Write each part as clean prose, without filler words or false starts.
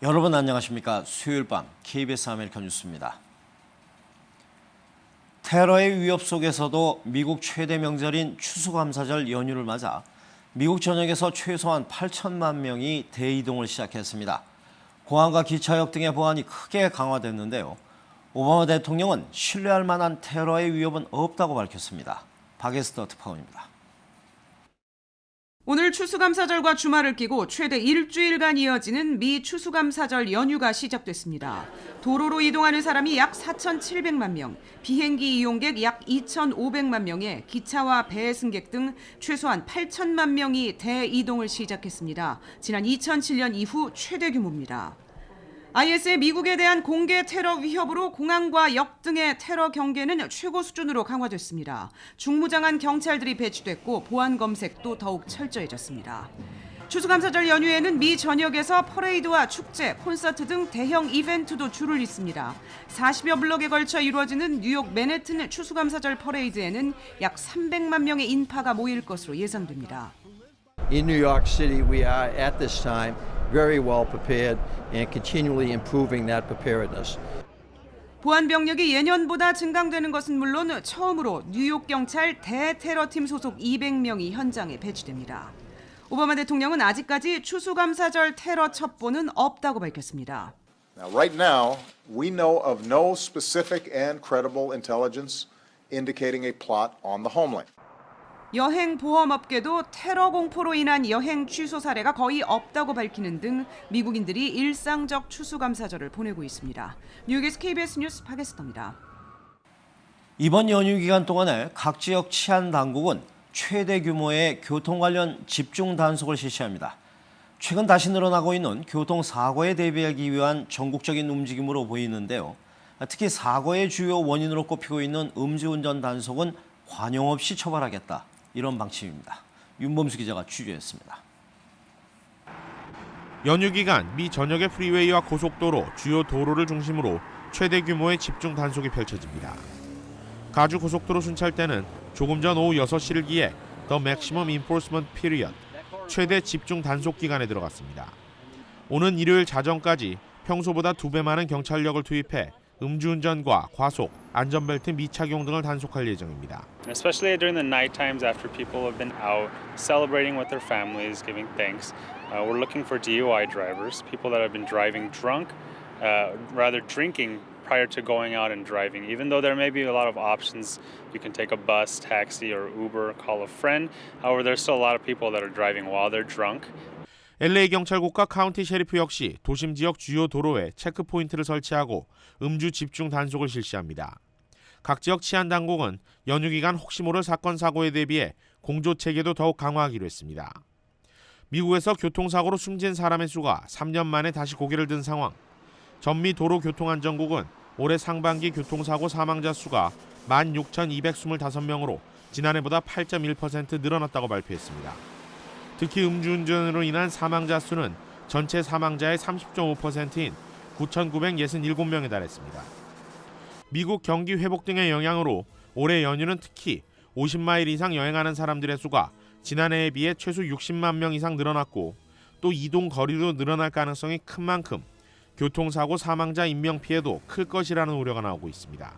여러분 안녕하십니까? 수요일 밤 KBS 아메리카 뉴스입니다. 테러의 위협 속에서도 미국 최대 명절인 추수감사절 연휴를 맞아 미국 전역에서 최소한 8천만 명이 대이동을 시작했습니다. 공항과 기차역 등의 보안이 크게 강화됐는데요. 오바마 대통령은 신뢰할 만한 테러의 위협은 없다고 밝혔습니다. 박에스더 특파원입니다. 오늘 추수감사절과 주말을 끼고 최대 일주일간 이어지는 미 추수감사절 연휴가 시작됐습니다. 도로로 이동하는 사람이 약 4,700만 명, 비행기 이용객 약 2,500만 명에 기차와 배 승객 등 최소한 8천만 명이 대이동을 시작했습니다. 지난 2007년 이후 최대 규모입니다. IS의 미국에 대한 공개 테러 위협으로 공항과 역 등의 테러 경계는 최고 수준으로 강화됐습니다. 중무장한 경찰들이 배치됐고 보안 검색도 더욱 철저해졌습니다. 추수감사절 연휴에는 미 전역에서 퍼레이드와 축제, 콘서트 등 대형 이벤트도 줄을 잇습니다. 40여 블럭에 걸쳐 이루어지는 뉴욕 맨해튼 추수감사절 퍼레이드에는 약 300만 명의 인파가 모일 것으로 예상됩니다. In New York City, we are at this time very well prepared and continually improving that preparedness. 보안 병력이 예년보다 증강되는 것은 물론 처음으로 뉴욕 경찰 대테러팀 소속 200명이 현장에 배치됩니다. 오바마 대통령은 아직까지 추수감사절 테러 첩보는 없다고 밝혔습니다. Now, right now, we know of no specific and credible intelligence indicating a plot on the homeland. 여행 보험업계도 테러 공포로 인한 여행 취소 사례가 거의 없다고 밝히는 등 미국인들이 일상적 추수감사절을 보내고 있습니다. 뉴욕에서 KBS 뉴스 박에스더입니다. 이번 연휴 기간 동안에 각 지역 치안 당국은 최대 규모의 교통 관련 집중 단속을 실시합니다. 최근 다시 늘어나고 있는 교통사고에 대비하기 위한 전국적인 움직임으로 보이는데요. 특히 사고의 주요 원인으로 꼽히고 있는 음주운전 단속은 관용 없이 처벌하겠다. 이런 방침입니다. 윤범수 기자가 취재했습니다. 연휴 기간 미 전역의 프리웨이와 고속도로, 주요 도로를 중심으로 최대 규모의 집중 단속이 펼쳐집니다. 가주 고속도로 순찰대는 조금 전 오후 6시를 기해 The Maximum Enforcement Period, 최대 집중 단속 기간에 들어갔습니다. 오는 일요일 자정까지 평소보다 2배 많은 경찰력을 투입해 음주운전과 과속, 안전벨트 미착용 등을 단속할 예정입니다. Especially during the night times after people have been out celebrating with their families, giving thanks. We're looking for DUI drivers, people that have been driving drunk, rather drinking prior to going out and driving. Even though there may be a lot of options, you can take a bus, taxi, or Uber, call a friend. However, there's still a lot of people that are driving while they're drunk. LA 경찰국과 카운티 셰리프 역시 도심 지역 주요 도로에 체크 포인트를 설치하고 음주 집중 단속을 실시합니다. 각 지역 치안 당국은 연휴 기간 혹시 모를 사건 사고에 대비해 공조 체계도 더욱 강화하기로 했습니다. 미국에서 교통사고로 숨진 사람의 수가 3년 만에 다시 고개를 든 상황. 전미 도로교통안전국은 올해 상반기 교통사고 사망자 수가 16,225명으로 지난해보다 8.1% 늘어났다고 발표했습니다. 특히 음주운전으로 인한 사망자 수는 전체 사망자의 30.5%인 9,967명에 달했습니다. 미국 경기 회복 등의 영향으로 올해 연휴는 특히 50마일 이상 여행하는 사람들의 수가 지난해에 비해 최소 60만 명 이상 늘어났고 또 이동 거리도 늘어날 가능성이 큰 만큼 교통사고 사망자 인명피해도 클 것이라는 우려가 나오고 있습니다.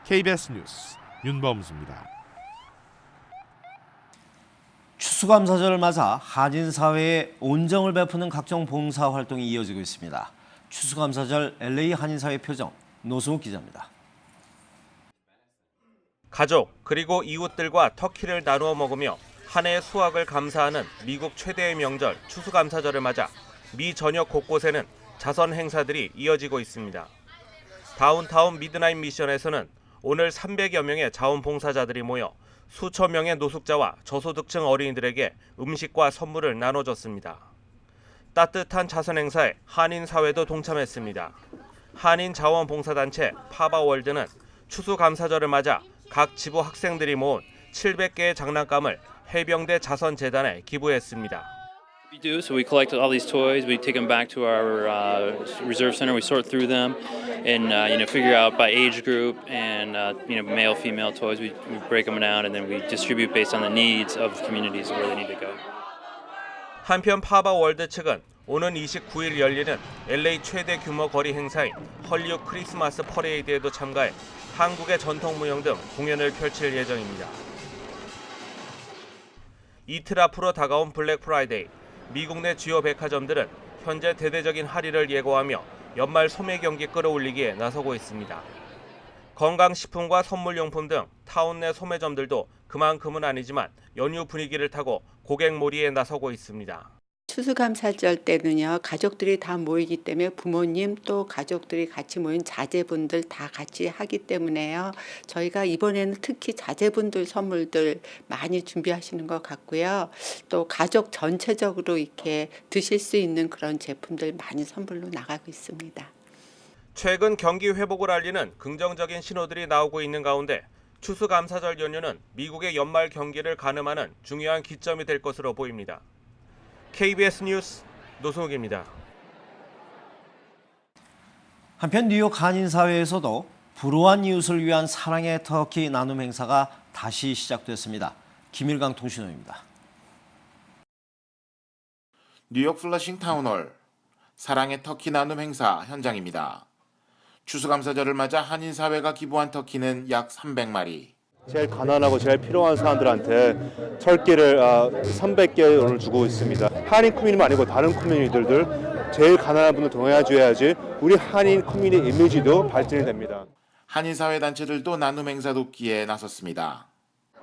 KBS 뉴스 윤범수입니다. 추수감사절을 맞아 한인사회에 온정을 베푸는 각종 봉사활동이 이어지고 있습니다. 추수감사절 LA 한인사회 표정 노승욱 기자입니다. 가족 그리고 이웃들과 터키를 나누어 먹으며 한 해의 수확을 감사하는 미국 최대의 명절 추수감사절을 맞아 미 전역 곳곳에는 자선 행사들이 이어지고 있습니다. 다운타운 미드나잇 미션에서는 오늘 300여 명의 자원봉사자들이 모여 수천 명의 노숙자와 저소득층 어린이들에게 음식과 선물을 나눠줬습니다. 따뜻한 자선 행사에 한인 사회도 동참했습니다. 한인 자원봉사단체 파바월드는 추수감사절을 맞아 각 지부 학생들이 모은 700개의 장난감을 해병대 자선재단에 기부했습니다. We do. So we collect all these toys. We take them back to our reserve center. We sort through them, and figure out by age group and male, female toys. We break them down, and then we distribute based on the needs of the communities where they need to go. 한편 파바월드 측은 오는 29일 열리는 LA 최대 규모 거리 행사인 헐리우드 크리스마스 퍼레이드에도 참가해 한국의 전통무용 등 공연을 펼칠 예정입니다. 이틀 앞으로 다가온 블랙 프라이데이, 미국 내 주요 백화점들은 현재 대대적인 할인을 예고하며 연말 소매 경기 끌어올리기에 나서고 있습니다. 건강식품과 선물용품 등 타운 내 소매점들도 그만큼은 아니지만 연휴 분위기를 타고 고객몰이에 나서고 있습니다. 추수감사절 때는요, 가족들이 다 모이기 때문에 부모님 또 가족들이 같이 모인 자제분들 다 같이 하기 때문에요. 저희가 이번에는 특히 자제분들 선물들 많이 준비하시는 것 같고요. 또 가족 전체적으로 이렇게 드실 수 있는 그런 제품들 많이 선물로 나가고 있습니다. 최근 경기 회복을 알리는 긍정적인 신호들이 나오고 있는 가운데 추수감사절 연휴는 미국의 연말 경기를 가늠하는 중요한 기점이 될 것으로 보입니다. KBS 뉴스 노승욱입니다. 한편 뉴욕 한인사회에서도 불우한 이웃을 위한 사랑의 터키 나눔 행사가 다시 시작됐습니다. 김일강 통신원입니다. 뉴욕 플러싱 타운홀 사랑의 터키 나눔 행사 현장입니다. 추수감사절을 맞아 한인사회가 기부한 터키는 약 300마리. 제일 가난하고 제일 필요한 사람들한테 터키를 300개를 주고 있습니다. 한인 커뮤니티 아니고 다른 커뮤니티들 제일 가난한 분들 도와줘야지 우리 한인 커뮤니티 이미지도 발전이 됩니다. 한인사회 단체들도 나눔 행사 돕기에 나섰습니다.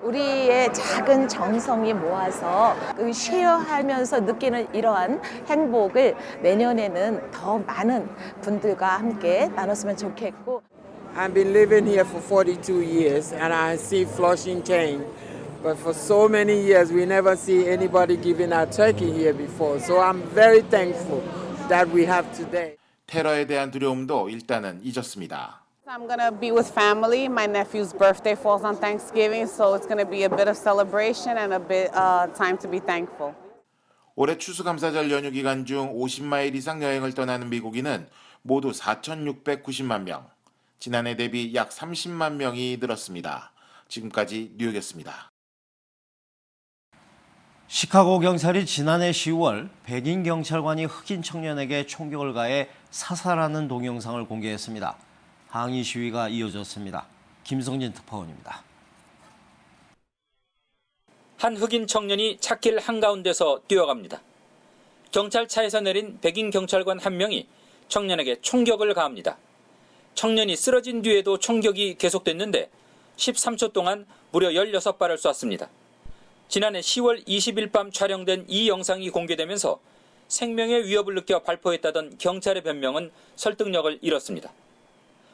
우리의 작은 정성이 모아서 쉐어하면서 느끼는 이러한 행복을 내년에는 더 많은 분들과 함께 나눴으면 좋겠고. I've been living here for 42 years and I see Flushing change. But for so many years we never see anybody giving out turkey here before. So I'm very thankful that we have today. 테러에 대한 두려움도 일단은 잊었습니다. I'm going to be with family. My nephew's birthday falls on Thanksgiving, so it's going to be a bit of celebration and a bit time to be thankful. 올해 추수감사절 연휴 기간 중 50마일 이상 여행을 떠나는 미국인은 모두 4,690만 명. 지난해 대비 약 30만 명이 늘었습니다. 지금까지 뉴욕이었습니다. 시카고 경찰이 지난해 10월 백인 경찰관이 흑인 청년에게 총격을 가해 사살하는 동영상을 공개했습니다. 항의 시위가 이어졌습니다. 김성진 특파원입니다. 한 흑인 청년이 찻길 한가운데서 뛰어갑니다. 경찰차에서 내린 백인 경찰관 한 명이 청년에게 총격을 가합니다. 청년이 쓰러진 뒤에도 총격이 계속됐는데 13초 동안 무려 16발을 쐈습니다. 지난해 10월 20일 밤 촬영된 이 영상이 공개되면서 생명의 위협을 느껴 발포했다던 경찰의 변명은 설득력을 잃었습니다.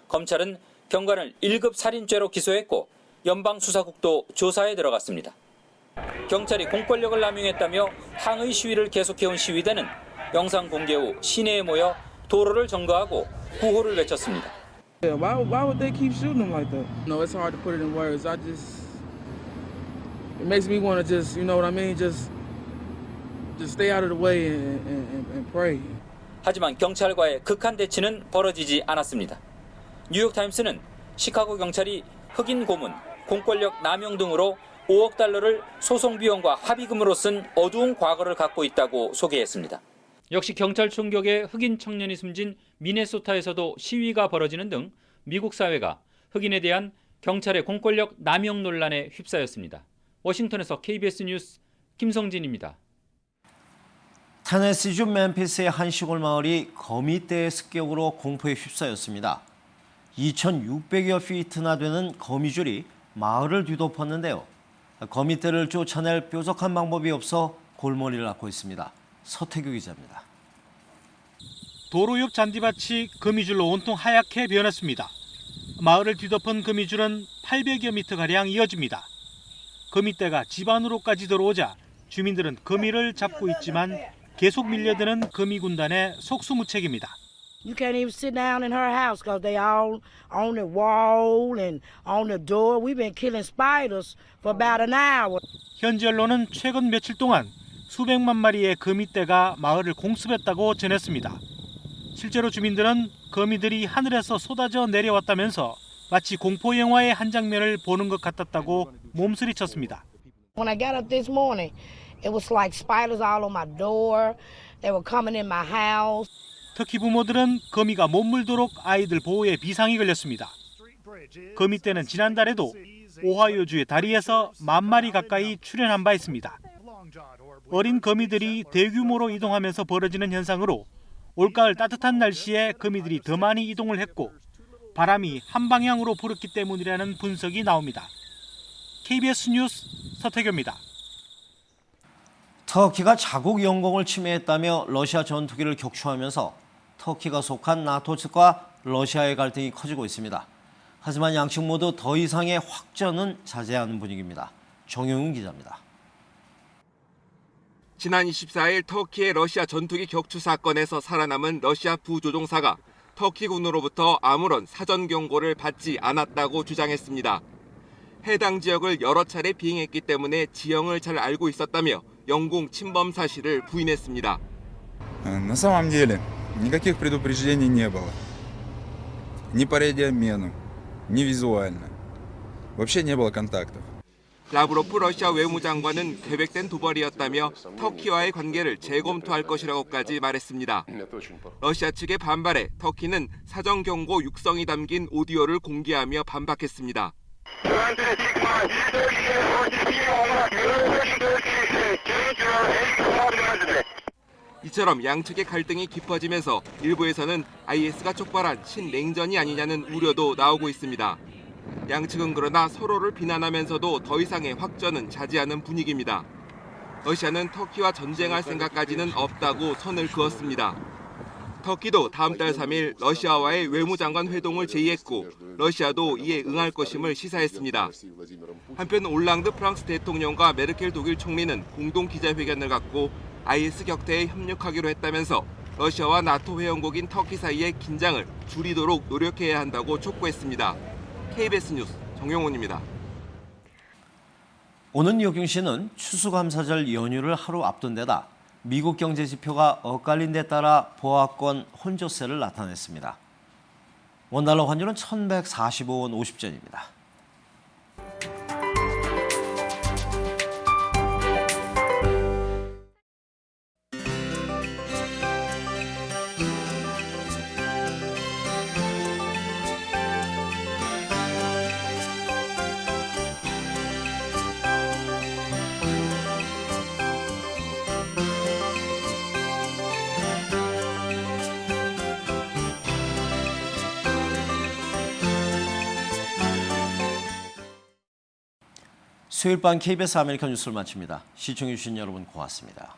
검찰은 경관을 1급 살인죄로 기소했고 연방수사국도 조사에 들어갔습니다. 경찰이 공권력을 남용했다며 항의 시위를 계속해온 시위대는 영상 공개 후 시내에 모여 도로를 점거하고 구호를 외쳤습니다. Why would they keep shooting them like that? No, it's hard to put it in words. It makes me want to just, you know what I mean? Just stay out of the way and pray. 하지만 경찰과의 극한 대치는 벌어지지 않았습니다. 뉴욕타임스는 시카고 경찰이 흑인 고문, 공권력 남용 등으로 5억 달러를 소송 비용과 합의금으로 쓴 어두운 과거를 갖고 있다고 소개했습니다. 역시 경찰 총격에 흑인 청년이 숨진 미네소타에서도 시위가 벌어지는 등 미국 사회가 흑인에 대한 경찰의 공권력 남용 논란에 휩싸였습니다. 워싱턴에서 KBS 뉴스 김성진입니다. 테네시주 멤피스의 한 시골 마을이 거미떼의 습격으로 공포에 휩싸였습니다. 2,600여 피트나 되는 거미줄이 마을을 뒤덮었는데요. 거미떼를 쫓아낼 뾰족한 방법이 없어 골머리를 앓고 있습니다. 서태규 기자입니다. 도로 옆 잔디밭이 거미줄로 온통 하얗게 변했습니다. 마을을 뒤덮은 거미줄은 800여 미터가량 이어집니다. 거미떼가 집 안으로까지 들어오자 주민들은 거미를 잡고 있지만 계속 밀려드는 거미 군단의 속수무책입니다. You can't even sit down in her house because they all on the wall and on the door. We've been killing spiders for about an hour. 현지 언론은 최근 며칠 동안 수백만 마리의 거미떼가 마을을 공습했다고 전했습니다. 실제로 주민들은 거미들이 하늘에서 쏟아져 내려왔다면서 마치 공포 영화의 한 장면을 보는 것 같았다고 몸서리쳤습니다. When I got up this morning, it was like spiders all on my door. They were coming in my house. 터키 부모들은 거미가 못 물도록 아이들 보호에 비상이 걸렸습니다. 거미떼는 지난달에도 오하이오주의 다리에서 10,000마리 가까이 출현한 바 있습니다. 어린 거미들이 대규모로 이동하면서 벌어지는 현상으로 올가을 따뜻한 날씨에 거미들이 더 많이 이동을 했고 바람이 한 방향으로 불었기 때문이라는 분석이 나옵니다. KBS 뉴스 서태교입니다. 터키가 자국 영공을 침해했다며 러시아 전투기를 격추하면서 터키가 속한 나토 측과 러시아의 갈등이 커지고 있습니다. 하지만 양측 모두 더 이상의 확전은 자제하는 분위기입니다. 정용훈 기자입니다. 지난 24일 터키의 러시아 전투기 격추 사건에서 살아남은 러시아 부조종사가 터키군으로부터 아무런 사전 경고를 받지 않았다고 주장했습니다. 해당 지역을 여러 차례 비행했기 때문에 지형을 잘 알고 있었다며 영공 침범 사실을 부인했습니다. На самом деле никаких предупреждений не было. Ни по радиообмену, ни визуально. Вообще не было контактов. 라브로프 러시아 외무장관은 계획된 도발이었다며 터키와의 관계를 재검토할 것이라고까지 말했습니다. 러시아 측의 반발에 터키는 사전 경고 육성이 담긴 오디오를 공개하며 반박했습니다. 이처럼 양측의 갈등이 깊어지면서 일부에서는 IS가 촉발한 신냉전이 아니냐는 우려도 나오고 있습니다. 양측은 그러나 서로를 비난하면서도 더 이상의 확전은 자제하는 분위기입니다. 러시아는 터키와 전쟁할 생각까지는 없다고 선을 그었습니다. 터키도 다음 달 3일 러시아와의 외무장관 회동을 제의했고 러시아도 이에 응할 것임을 시사했습니다. 한편 올랑드 프랑스 대통령과 메르켈 독일 총리는 공동 기자회견을 갖고 IS 격퇴에 협력하기로 했다면서 러시아와 나토 회원국인 터키 사이의 긴장을 줄이도록 노력해야 한다고 촉구했습니다. KBS 뉴스 정용훈입니다. 오는 뉴욕경시는 추수감사절 연휴를 하루 앞둔 데다 미국 경제 지표가 엇갈린 데 따라 보합권 혼조세를 나타냈습니다. 원달러 환율은 1,145원 50전입니다. 수요일 밤 KBS 아메리칸 뉴스를 마칩니다. 시청해주신 여러분 고맙습니다.